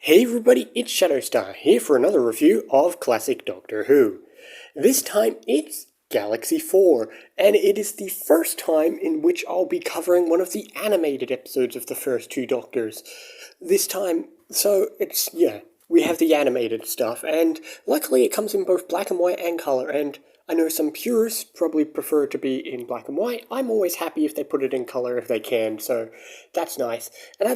Hey everybody, it's Shadowstar here for another review of classic Doctor Who. This time it's Galaxy 4, and it is the first time in which I'll be covering one of the animated episodes of the first two Doctors. This time, we have the animated stuff, and luckily it comes in both black and white and color, and I know some purists probably prefer it to be in black and white. I'm always happy if they put it in color if they can, so that's nice. And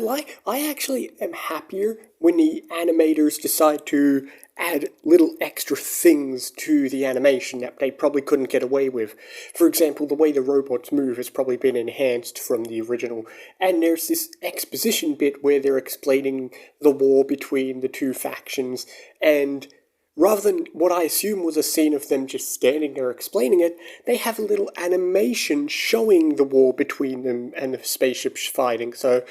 I actually am happier when the animators decide to add little extra things to the animation that they probably couldn't get away with. For example, the way the robots move has probably been enhanced from the original, and there's this exposition bit where they're explaining the war between the two factions, and rather than what I assume was a scene of them just standing there explaining it, they have a little animation showing the war between them and the spaceships fighting. So,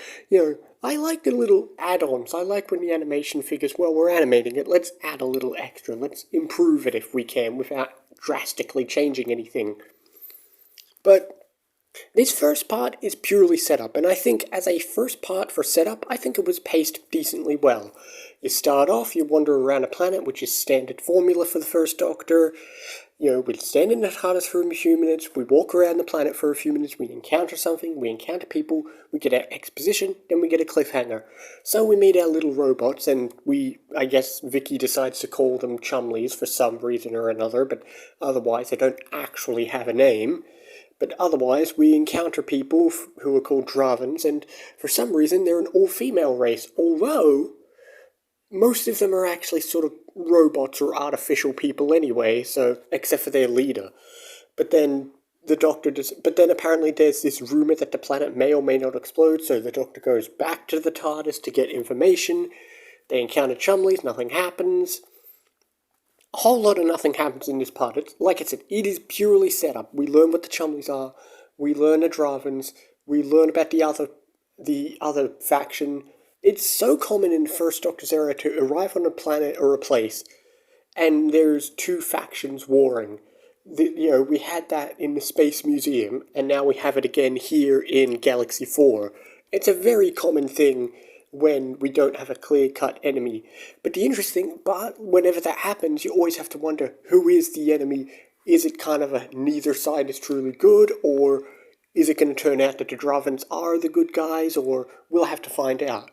I like the little add-ons. I like when the animation figures, well, we're animating it, let's add a little extra. Let's improve it if we can without drastically changing anything. But this first part is purely setup, and I think as a first part for setup, I think it was paced decently well. You start off, you wander around a planet, which is standard formula for the first Doctor. We stand in the TARDIS for a few minutes, we walk around the planet for a few minutes, we encounter something, we encounter people, we get our exposition, then we get a cliffhanger. So we meet our little robots, and I guess Vicky decides to call them Chumleys for some reason or another, but otherwise they don't actually have a name. But otherwise, we encounter people who are called Dravans, and for some reason they're an all-female race, although most of them are actually sort of robots or artificial people anyway, so except for their leader. But then apparently there's this rumor that the planet may or may not explode, so the Doctor goes back to the TARDIS to get information. They encounter Chumleys, nothing happens. A whole lot of nothing happens in this part. Like I said, it is purely set up. We learn what the Chumleys are, we learn the Dravans, we learn about the other faction. It's so common in the first Doctor's era to arrive on a planet or a place, and there's two factions warring. We had that in the Space Museum, and now we have it again here in Galaxy 4. It's a very common thing when we don't have a clear-cut enemy. But whenever that happens, you always have to wonder, who is the enemy? Is it kind of a neither side is truly good, or is it going to turn out that the Dravans are the good guys, or we'll have to find out.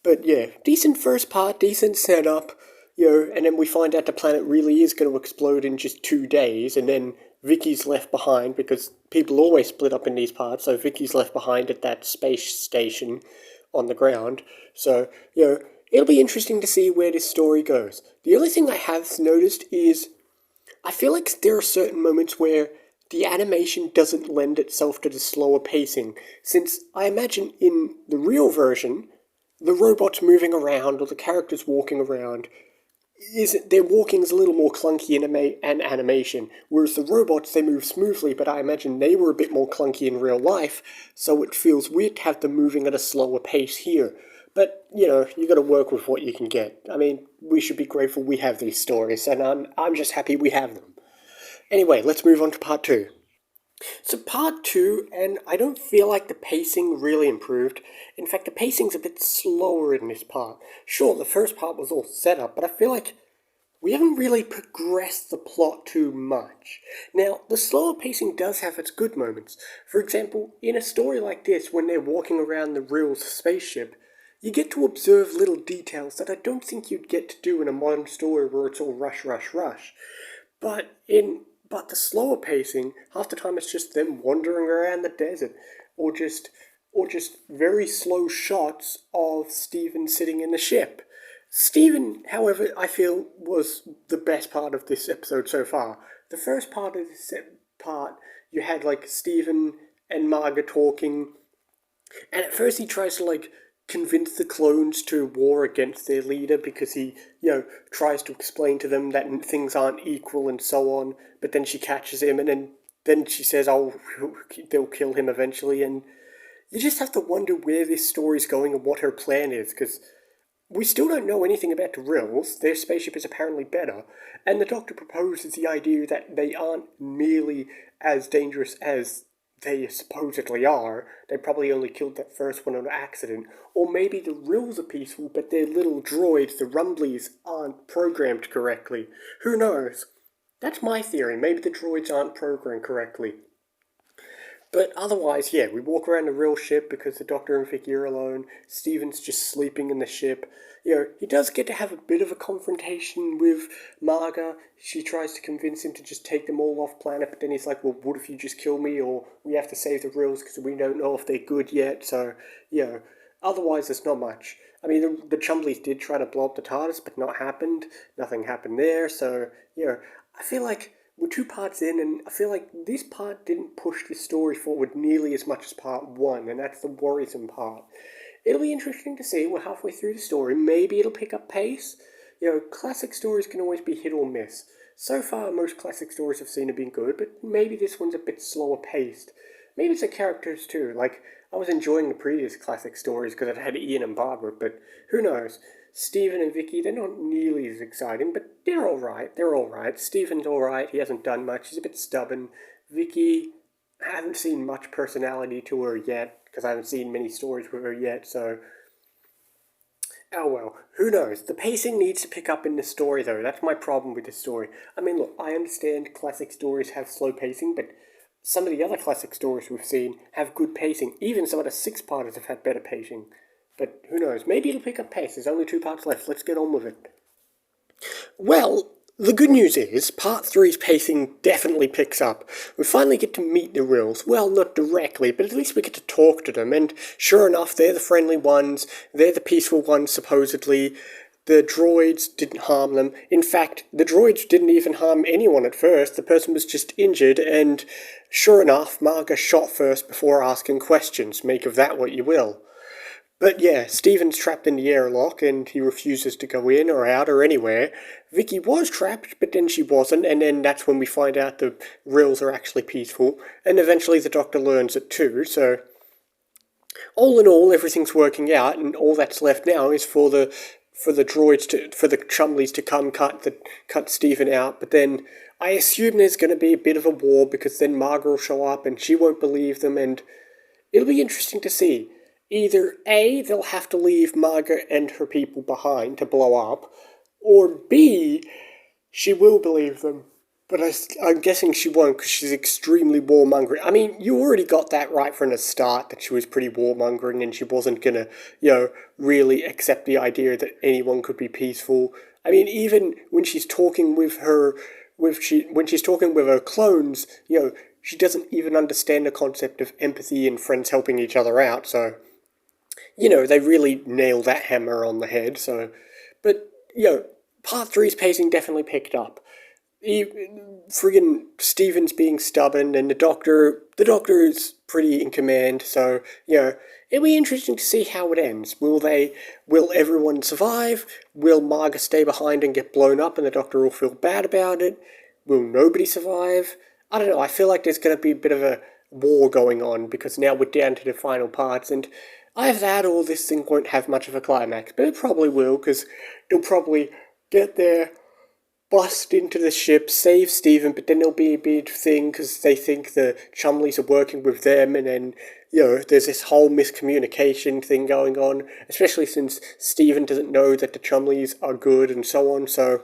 But yeah, decent first part, decent setup, and then we find out the planet really is going to explode in just 2 days, and then Vicky's left behind, because people always split up in these parts, so Vicky's left behind at that space station on the ground. So, it'll be interesting to see where this story goes. The only thing I have noticed is, I feel like there are certain moments where the animation doesn't lend itself to the slower pacing, since I imagine in the real version, the robots moving around, or the characters walking around, their walking is a little more clunky in animation, whereas the robots, they move smoothly, but I imagine they were a bit more clunky in real life, so it feels weird to have them moving at a slower pace here. But, you gotta work with what you can get. I mean, we should be grateful we have these stories, and I'm just happy we have them. Anyway, let's move on to part 2. So part 2, and I don't feel like the pacing really improved. In fact, the pacing's a bit slower in this part. Sure, the first part was all set up, but I feel like we haven't really progressed the plot too much. Now, the slower pacing does have its good moments. For example, in a story like this, when they're walking around the real spaceship, you get to observe little details that I don't think you'd get to do in a modern story where it's all rush, rush, rush. But the slower pacing, half the time it's just them wandering around the desert, or just very slow shots of Stephen sitting in the ship. Stephen, however, I feel was the best part of this episode so far. The first part of this part, you had Stephen and Margaret talking, and at first he tries to convince the clones to war against their leader because he, tries to explain to them that things aren't equal and so on, but then she catches him, and then she says, they'll kill him eventually, and you just have to wonder where this story's going and what her plan is, because we still don't know anything about the Rills. Their spaceship is apparently better, and the Doctor proposes the idea that they aren't nearly as dangerous as they supposedly are. They probably only killed that first one on accident. Or maybe the Rills are peaceful, but their little droids, the Rumblies, aren't programmed correctly. Who knows? That's my theory. Maybe the droids aren't programmed correctly. But otherwise, yeah, we walk around the real ship because the Doctor and Vicky are alone. Steven's just sleeping in the ship. He does get to have a bit of a confrontation with Marga. She tries to convince him to just take them all off planet, but then he's like, well, what if you just kill me? Or we have to save the Rills because we don't know if they're good yet. So, otherwise there's not much. I mean, the Chumblies did try to blow up the TARDIS, but not happened. Nothing happened there. So, I feel like we're 2 parts in, and I feel like this part didn't push the story forward nearly as much as part 1, and that's the worrisome part. It'll be interesting to see. We're halfway through the story. Maybe it'll pick up pace. Classic stories can always be hit or miss. So far, most classic stories I've seen have been good, but maybe this one's a bit slower paced. Maybe it's the characters too. Like, I was enjoying the previous classic stories because it had Ian and Barbara, but who knows? Stephen and Vicky, they're not nearly as exciting, but they're alright. They're alright. Stephen's alright. He hasn't done much. He's a bit stubborn. Vicky, I haven't seen much personality to her yet, because I haven't seen many stories with her yet, so... Oh well, who knows? The pacing needs to pick up in the story, though. That's my problem with the story. I mean, look, I understand classic stories have slow pacing, but some of the other classic stories we've seen have good pacing. Even some of the 6-parters have had better pacing. But who knows? Maybe it'll pick up pace. There's only 2 parts left. Let's get on with it. Well, the good news is, Part 3's pacing definitely picks up. We finally get to meet the Rills. Well, not directly, but at least we get to talk to them. And sure enough, they're the friendly ones. They're the peaceful ones, supposedly. The droids didn't harm them. In fact, the droids didn't even harm anyone at first. The person was just injured, and sure enough, Marga shot first before asking questions. Make of that what you will. But yeah, Stephen's trapped in the airlock and he refuses to go in or out or anywhere. Vicky was trapped, but then she wasn't, and then that's when we find out the Rills are actually peaceful. And eventually the Doctor learns it too, so... All in all, everything's working out, and all that's left now is for the droids for the Chumblies to come cut Stephen out, but then I assume there's going to be a bit of a war because then Margaret will show up and she won't believe them, and it'll be interesting to see. Either A, they'll have to leave Margaret and her people behind to blow up, or B, she will believe them. But I'm guessing she won't because she's extremely warmongering. I mean, you already got that right from the start that she was pretty warmongering and she wasn't going to, really accept the idea that anyone could be peaceful. I mean, even when she's talking with her, when she's talking with her clones, she doesn't even understand the concept of empathy and friends helping each other out, so... they really nailed that hammer on the head, so... But, Part 3's pacing definitely picked up. Friggin' Stephen's being stubborn, and the Doctor is pretty in command, so, it'll be interesting to see how it ends. Will everyone survive? Will Marga stay behind and get blown up and the Doctor will feel bad about it? Will nobody survive? I don't know, I feel like there's going to be a bit of a war going on, because now we're down to the final parts, and either that or this thing won't have much of a climax, but it probably will, because they'll probably get there, bust into the ship, save Stephen, but then there'll be a big thing because they think the Chumleys are working with them, and then, there's this whole miscommunication thing going on, especially since Stephen doesn't know that the Chumleys are good and so on, so,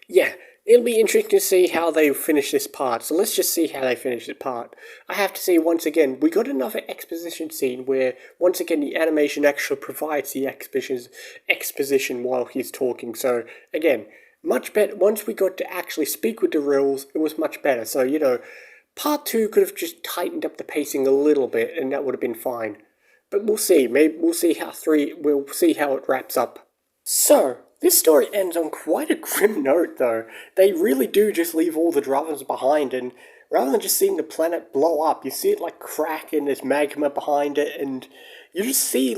yeah. It'll be interesting to see how they finish this part, so let's just see how they finish the part. I have to say, once again, we got another exposition scene where, once again, the animation actually provides the exposition while he's talking, so, again, much better. Once we got to actually speak with the Rills, it was much better, so, part 2 could have just tightened up the pacing a little bit, and that would have been fine. But we'll see, we'll see how it wraps up. So, this story ends on quite a grim note, though. They really do just leave all the Dravens behind, and rather than just seeing the planet blow up, you see it, crack, and there's magma behind it, and you just see,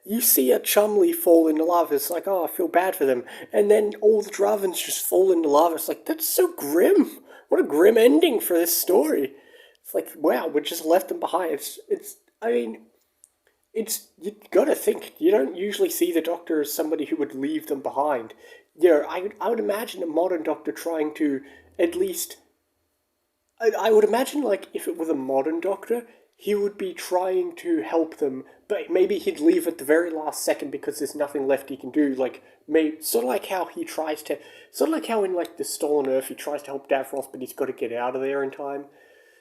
you see a Chumley fall into lava. It's like, oh, I feel bad for them. And then all the Dravens just fall into lava. It's like, that's so grim. What a grim ending for this story. It's like, wow, we just left them behind. You gotta think, you don't usually see the Doctor as somebody who would leave them behind. I would imagine a modern Doctor trying to at least, I would imagine, like, if it was a modern Doctor, he would be trying to help them, but maybe he'd leave at the very last second because there's nothing left he can do. Like, maybe, sort of like how he tries to, sort of like how in, like, the Stolen Earth, he tries to help Davros, but he's got to get out of there in time.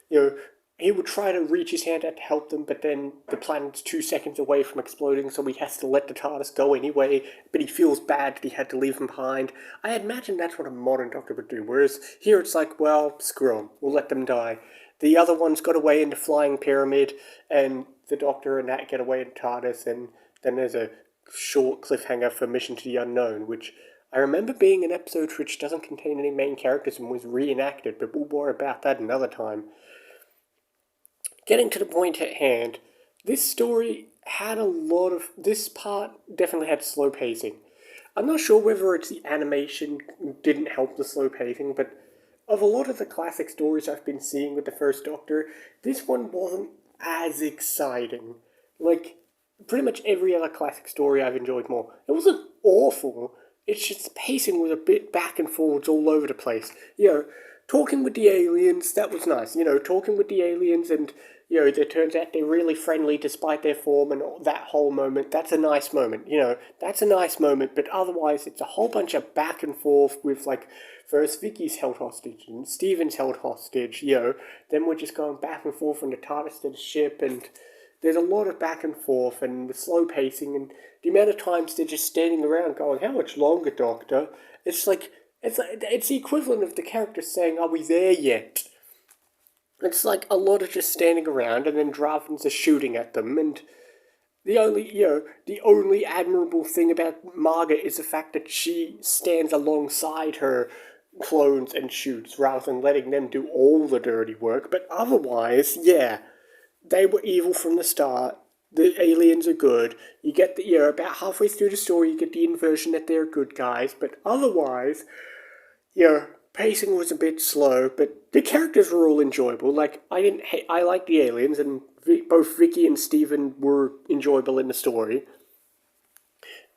You know, he would try to reach his hand out to help them, but then the planet's 2 seconds away from exploding, so he has to let the TARDIS go anyway, but he feels bad that he had to leave him behind. I imagine that's what a modern Doctor would do, whereas here it's like, well, screw them, we'll let them die. The other ones got away in the flying pyramid, and the Doctor and that get away in TARDIS, and then there's a short cliffhanger for Mission to the Unknown, which I remember being an episode which doesn't contain any main characters and was reenacted, but we'll worry about that another time. Getting to the point at hand, this story had a lot of... This part definitely had slow pacing. I'm not sure whether it's the animation didn't help the slow pacing, but of a lot of the classic stories I've been seeing with the First Doctor, this one wasn't as exciting. Like, pretty much every other classic story I've enjoyed more. It wasn't awful, it's just the pacing was a bit back and forwards all over the place. Talking with the aliens, that was nice. Talking with the aliens and, it turns out they're really friendly despite their form and that whole moment, that's a nice moment. That's a nice moment, but otherwise it's a whole bunch of back and forth with, like, first Vicky's held hostage and Steven's held hostage, then we're just going back and forth from the TARDIS to the ship, and there's a lot of back and forth and the slow pacing and the amount of times they're just standing around going, how much longer, Doctor? It's the equivalent of the characters saying, are we there yet? It's like a lot of just standing around and then Dravens are shooting at them, and the only admirable thing about Margaret is the fact that she stands alongside her clones and shoots rather than letting them do all the dirty work. But otherwise, yeah, they were evil from the start. The aliens are good. You get about halfway through the story, you get the inversion that they're good guys, but otherwise, pacing was a bit slow, but the characters were all enjoyable. Like, I liked the aliens, and both Vicky and Steven were enjoyable in the story.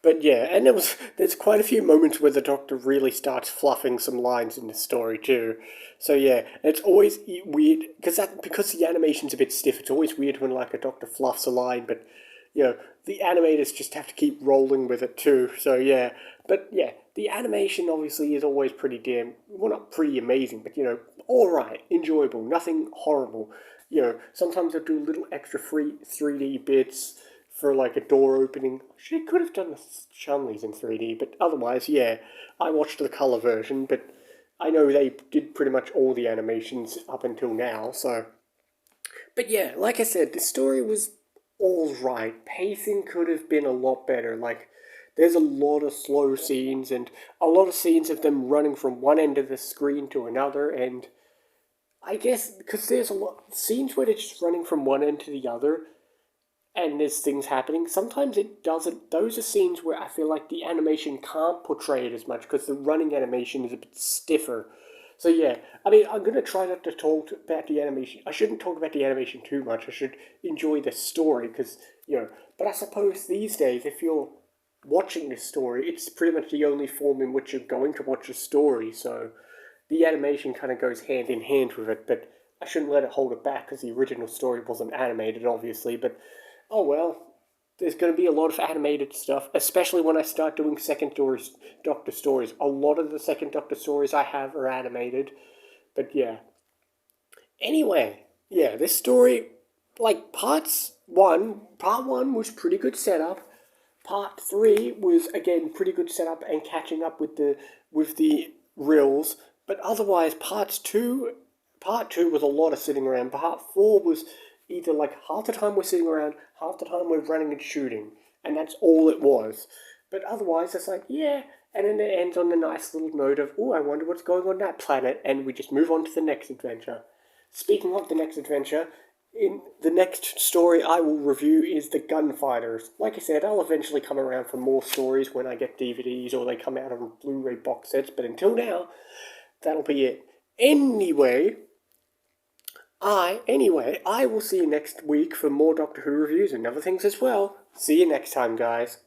But yeah, and there's quite a few moments where the Doctor really starts fluffing some lines in the story too. So yeah, it's always weird, because the animation's a bit stiff, it's always weird when, like, a Doctor fluffs a line, but, the animators just have to keep rolling with it too, so yeah. But yeah, the animation obviously is always pretty well, not pretty amazing, but, alright, enjoyable, nothing horrible. Sometimes they'll do little extra free 3D bits for, like, a door opening. She could have done the Chumleys in 3D, but otherwise, yeah, I watched the colour version, but I know they did pretty much all the animations up until now, so... But yeah, like I said, the story was alright. Pacing could have been a lot better. Like, there's a lot of slow scenes and a lot of scenes of them running from one end of the screen to another, and I guess because there's a lot of scenes where they're just running from one end to the other and there's things happening, sometimes it doesn't. Those are scenes where I feel like the animation can't portray it as much because the running animation is a bit stiffer. So yeah, I mean, I'm going to try not to talk about the animation. I shouldn't talk about the animation too much. I should enjoy the story because, but I suppose these days, if you're watching this story, it's pretty much the only form in which you're going to watch a story, so the animation kind of goes hand in hand with it, but I shouldn't let it hold it back because the original story wasn't animated, obviously, but oh well. There's going to be a lot of animated stuff, especially when I start doing second Doctor stories. A lot of the second Doctor stories I have are animated, but yeah. Anyway, yeah, this story, like, part one was pretty good setup. Part 3 was, again, pretty good setup and catching up with the reels, but otherwise, part 2 was a lot of sitting around. Part 4 was either, like, half the time we're sitting around, half the time we're running and shooting, and that's all it was. But otherwise, it's like, yeah, and then it ends on a nice little note of, oh, I wonder what's going on that planet, and we just move on to the next adventure. Speaking of the next adventure, in the next story I will review is the Gunfighters. Like I said, I'll eventually come around for more stories when I get DVDs or they come out on Blu-ray box sets, but until now, that'll be it. Anyway, I will see you next week for more Doctor Who reviews and other things as well. See you next time, guys.